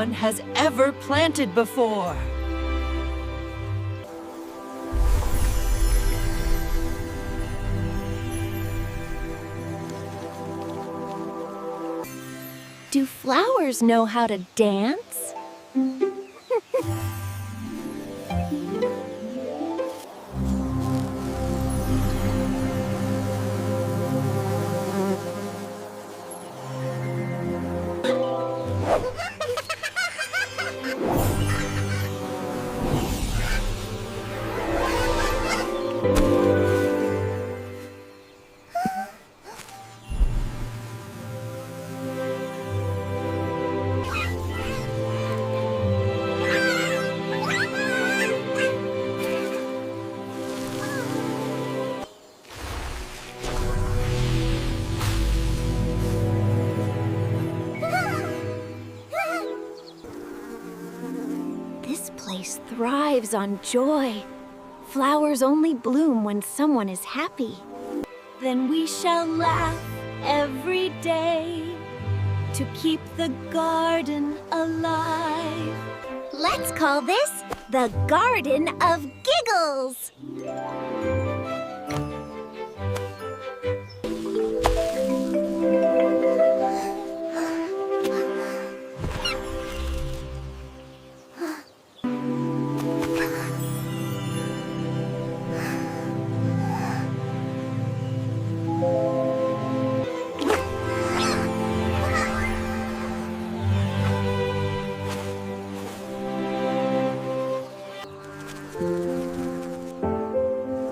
one has ever planted before. Do flowers know how to dance? This place thrives on joy. Flowers only bloom when someone is happy. Then we shall laugh every day to keep the garden alive. Let's call this the Garden of Giggles.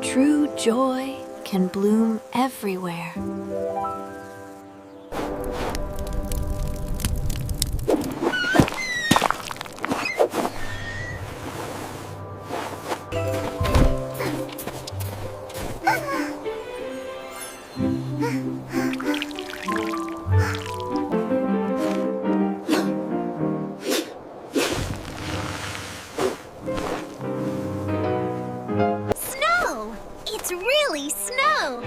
True joy can bloom everywhere. It's really snow!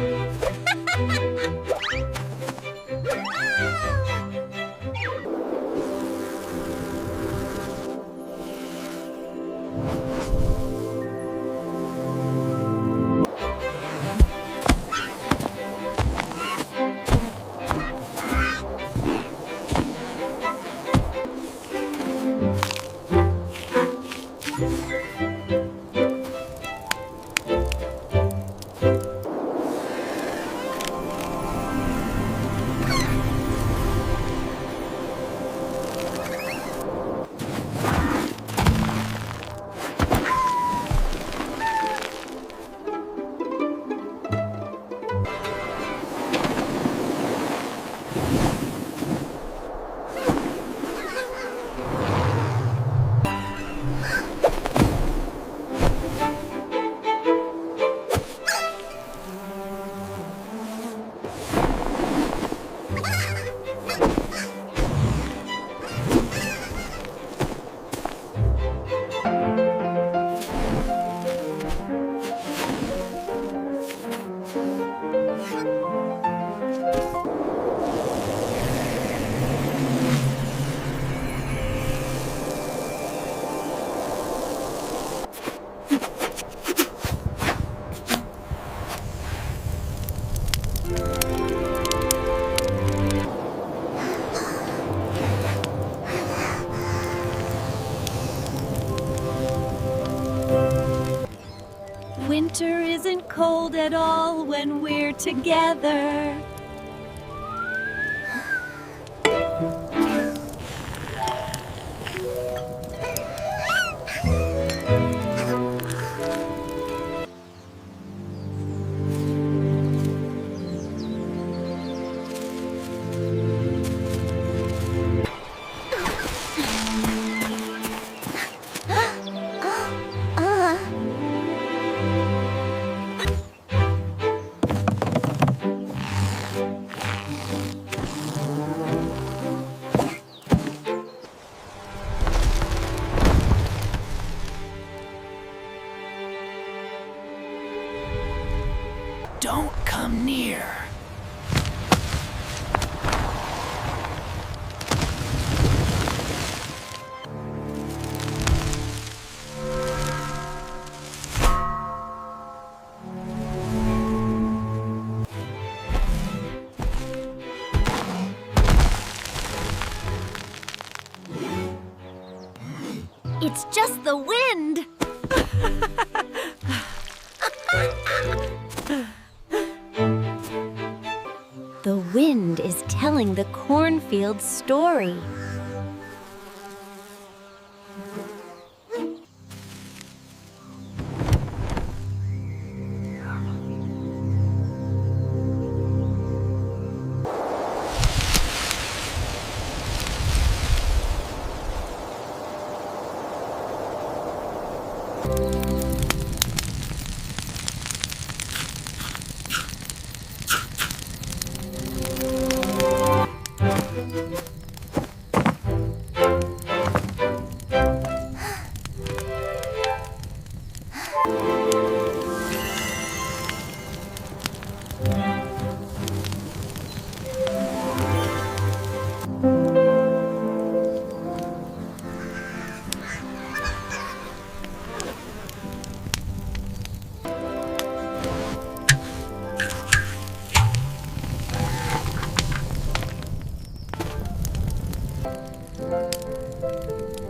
Winter isn't cold at all when we're together. It's just the wind. The wind is telling the cornfield's story.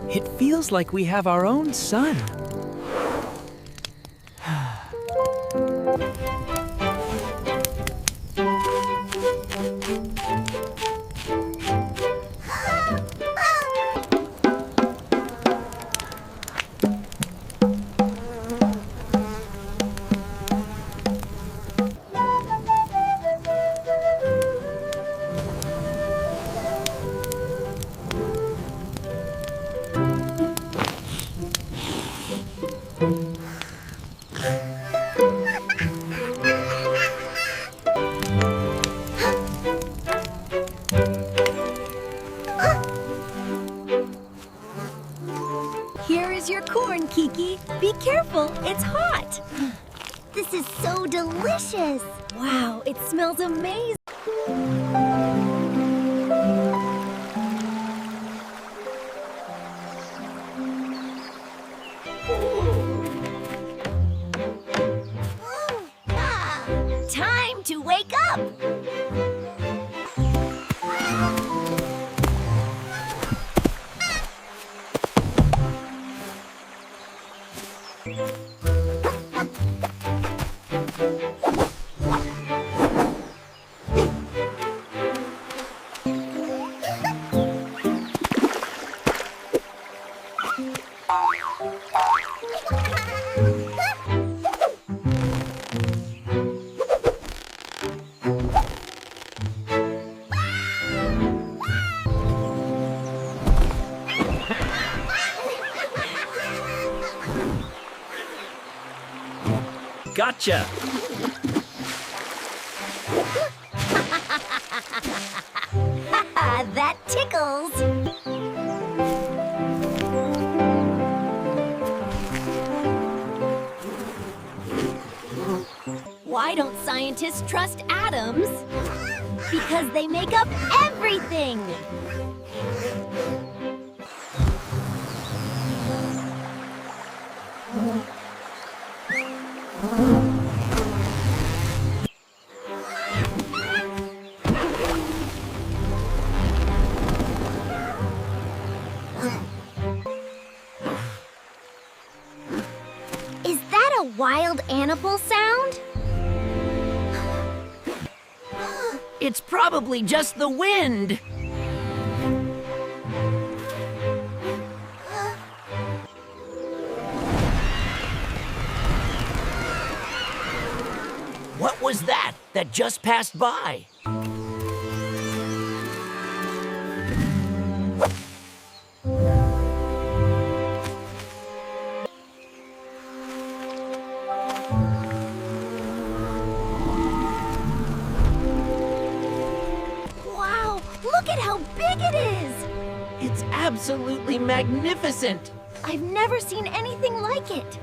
It feels like we have our own sun. Here is your corn, Kiki. Be careful, it's hot. This is so delicious. Wow, it smells amazing. Time to wake up. Gotcha! That tickles. Why don't scientists trust atoms? Because they make up everything. Is that a wild animal sound? It's probably just the wind. What was that just passed by? Wow, look at how big it is! It's absolutely magnificent. I've never seen anything like it.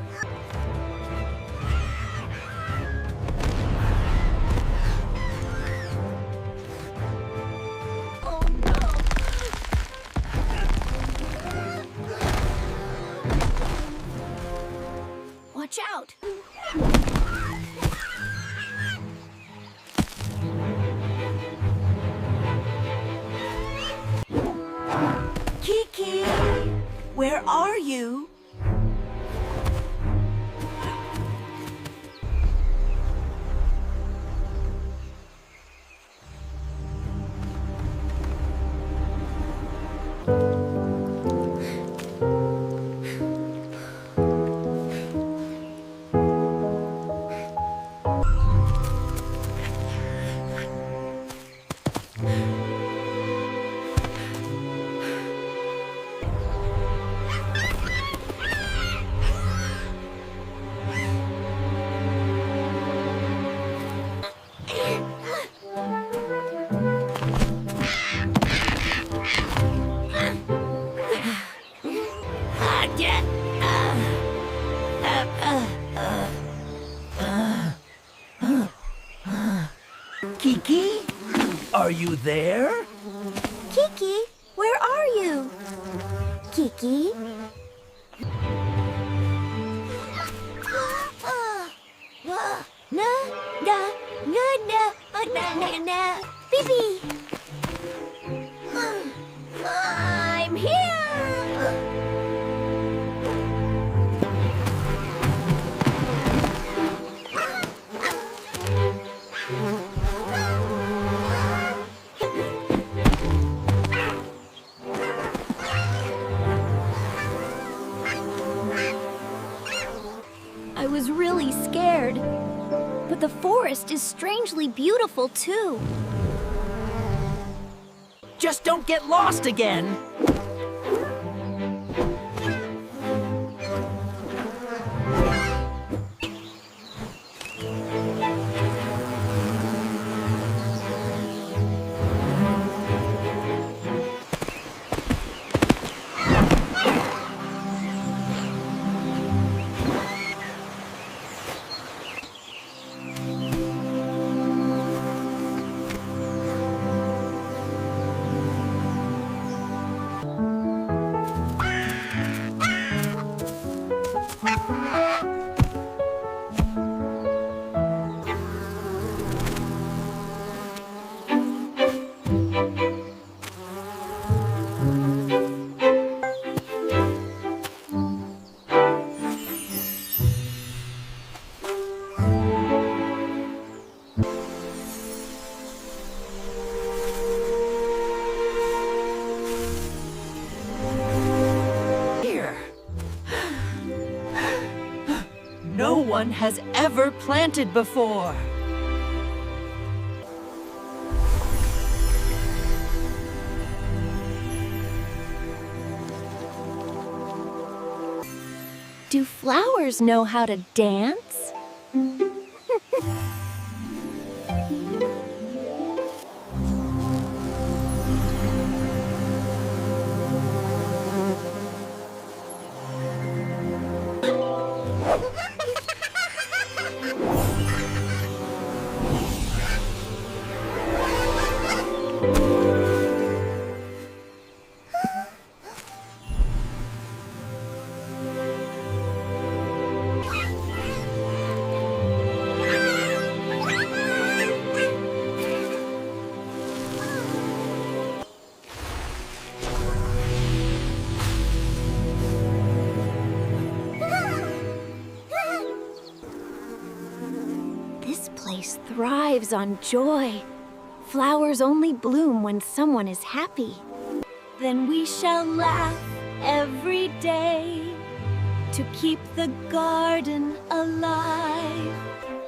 Oh no! Watch out! Kiki! where are you? Kiki? Are you there? Kiki, where are you? Kiki? Bibi! I'm here! I was really scared. But the forest is strangely beautiful, too. Just don't get lost again. No one has ever planted before. Do flowers know how to dance? This place thrives on joy. Flowers only bloom when someone is happy. Then we shall laugh every day to keep the garden alive.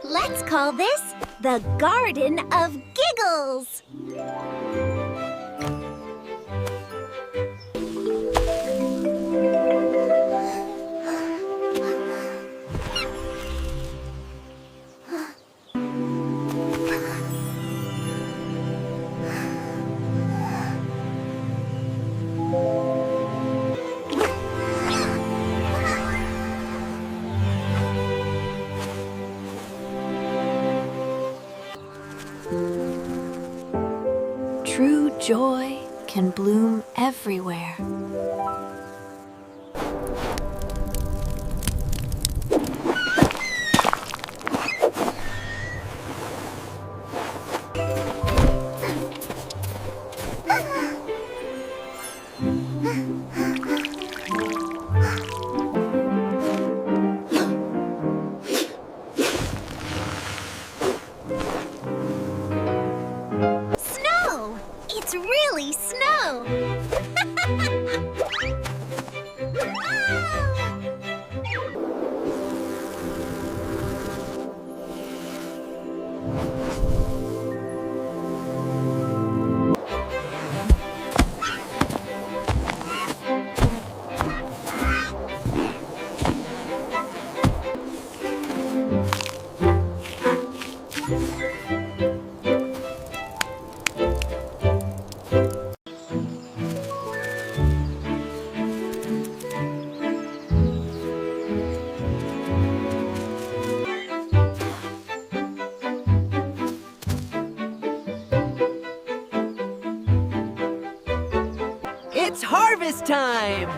Let's call this the Garden of Giggles. True joy can bloom everywhere. harvest time!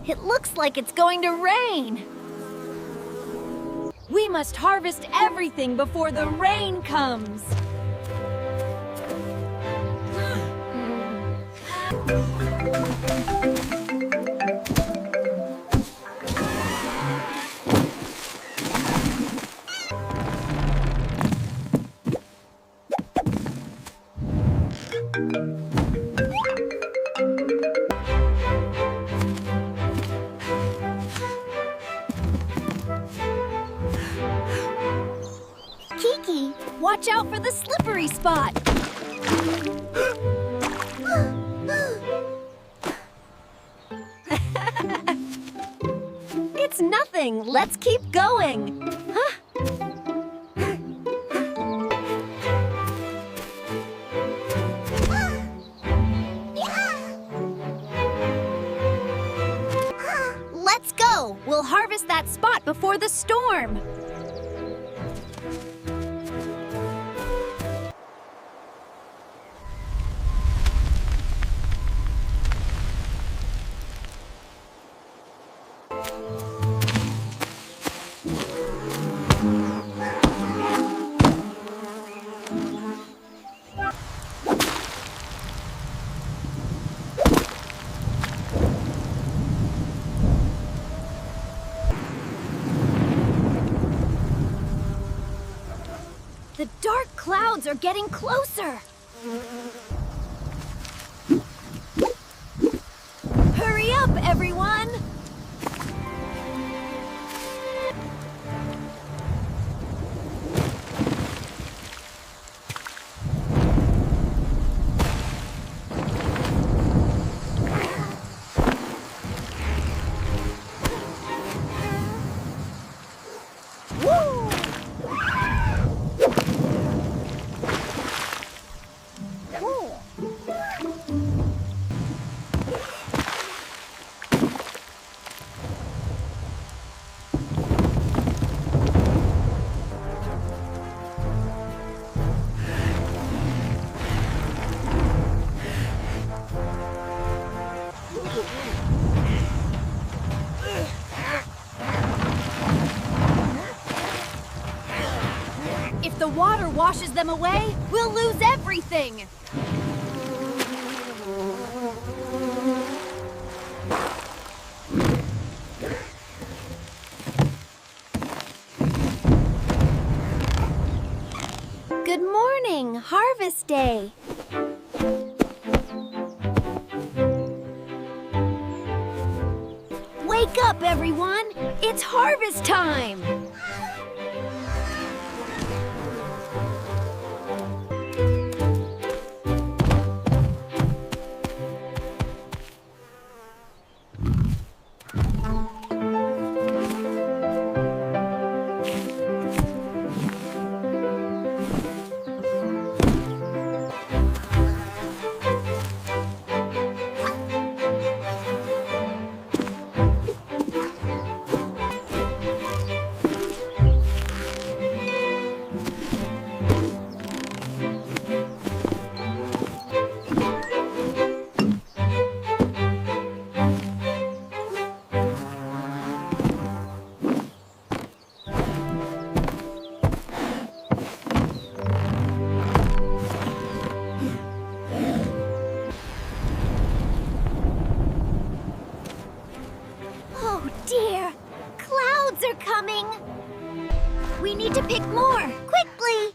It looks like it's going to rain. We must harvest everything before the rain comes. Kiki, watch out for the slippery spot. It's nothing. Let's keep going. Huh? Let's go. We'll harvest that spot before the storm. The dark clouds are getting closer. Hurry up, everyone! If the water washes them away, we'll lose everything! Good morning, Harvest Day! Wake up, everyone! It's harvest time! Weeds are coming! We need to pick more, quickly!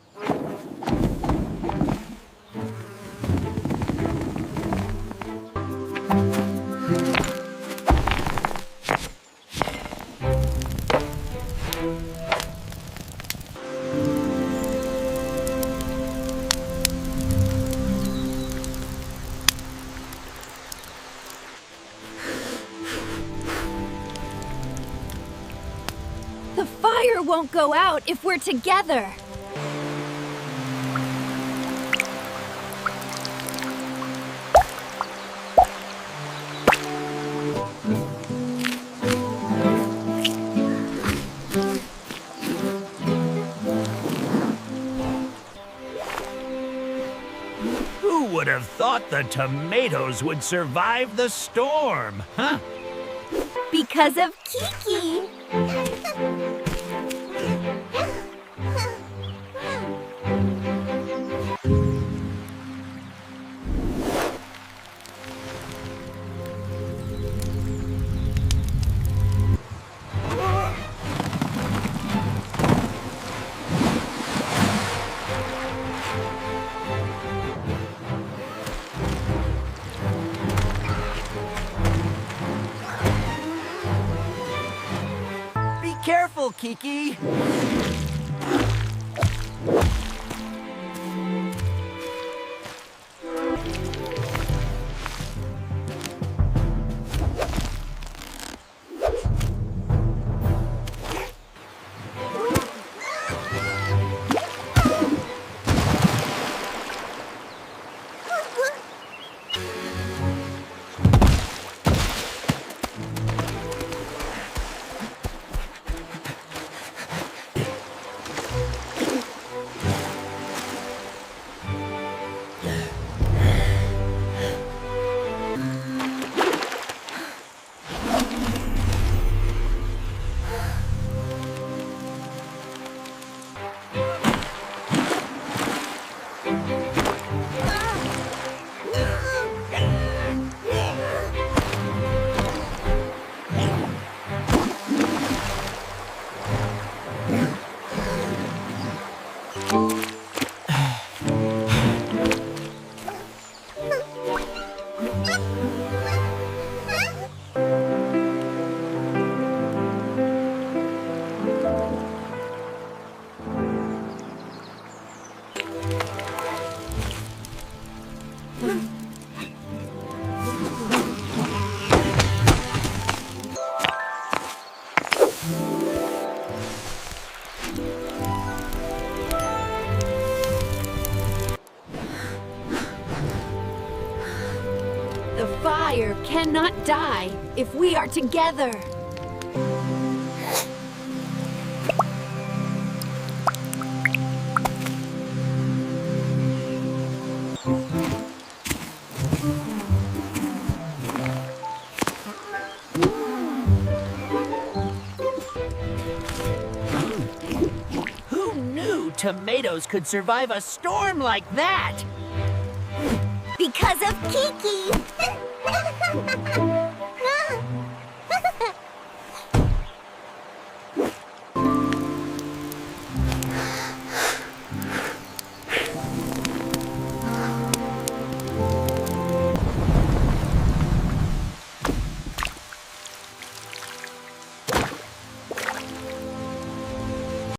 The fire won't go out if we're together. Who would have thought the tomatoes would survive the storm, huh? Because of Kiki. Be careful, Kiki. The fire cannot die if we are together. Who knew tomatoes could survive a storm like that? Because of Kiki.